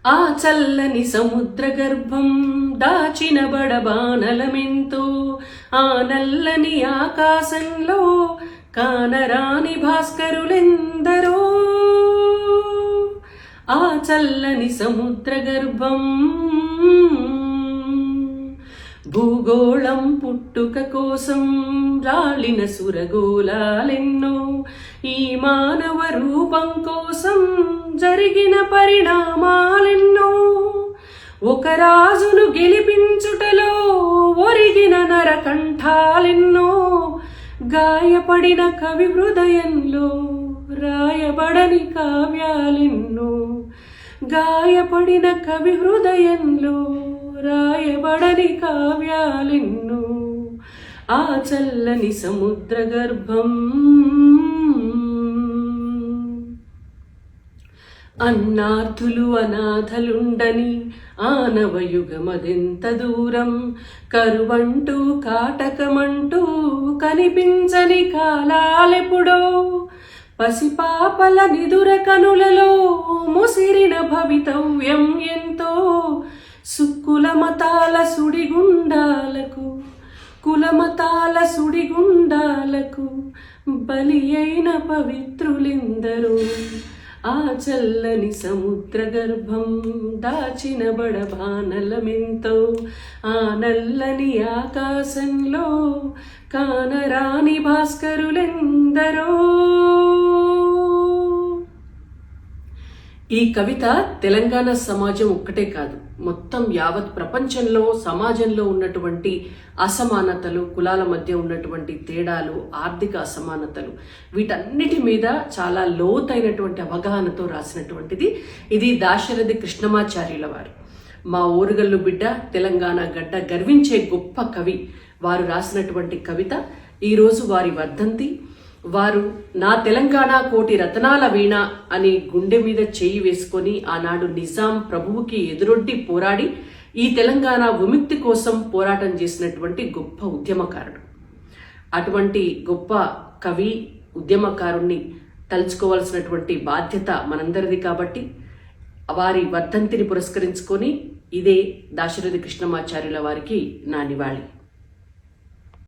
ఆ చల్లని సముద్ర గర్భం దాచిన బడబానలమెంతో, ఆ నల్లని ఆకాశంలో కానరాని భాస్కరులెందరో. ఆ చల్లని సముద్ర గర్భం భూగోళం పుట్టుక కోసం రాలిన సురగోళాలెన్నో, ఈ మానవ రూపం కోసం జరిగిన పరిణామాలెన్నో. ఒక రాజును గెలిపించుటలో ఒరిగిన నరకంఠాలెన్నో, గాయపడిన కవి హృదయంలో రాయబడని కావ్యాలెన్నో. గాయపడిన కవి హృదయంలో రాయబడని కావ్యాలెన్నో. ఆ చల్లని సముద్ర గర్భం. అన్నార్థులు అనాథలుండని ఆనవయుగమదెంత దూరం, కరువంటూ కాటకమంటూ కనిపించని కాలాలెప్పుడో. పసిపాపల నిదుర కనులలో ముసిరిన భవితవ్యం ఎంతో. సుక్కులమతాల సుడిగుండాలకు, కులమతాల సుడిగుండాలకు బలి అయిన పవిత్రులెందరో. ఆ చల్లని సముద్ర గర్భం దాచిన బడబానలమెంతో, ఆ నల్లని ఆకాశంలో కానరాని భాస్కరులెందరో. ఈ కవిత తెలంగాణ సమాజం ఒక్కటే కాదు, మొత్తం యావత్ ప్రపంచంలో సమాజంలో ఉన్నటువంటి అసమానతలు, కులాల మధ్య ఉన్నటువంటి తేడాలు, ఆర్థిక అసమానతలు, వీటన్నిటి మీద చాలా లోతైనటువంటి అవగాహనతో రాసినటువంటిది. ఇది దాశరథి కృష్ణమాచార్యుల వారు, మా ఓరుగల్లు బిడ్డ, తెలంగాణ గడ్డ గర్వించే గొప్ప కవి. వారు రాసినటువంటి కవిత. ఈరోజు వారి వర్ధంతి. వారు నా తెలంగాణ కోటి రతనాల వీణ అని గుండె మీద చేయి వేసుకొని ఆనాడు నిజాం ప్రభువుకి ఎదురొడ్డి పోరాడి ఈ తెలంగాణ విముక్తి కోసం పోరాటం చేసినటువంటి గొప్ప ఉద్యమకారుడు. అటువంటి గొప్ప కవి, ఉద్యమకారుణ్ణి తలుచుకోవాల్సినటువంటి బాధ్యత మనందరిది. కాబట్టి వారి వర్ధంతిని పురస్కరించుకొని ఇదే దాశరథి కృష్ణమాచార్యుల వారికి నా నివాళి.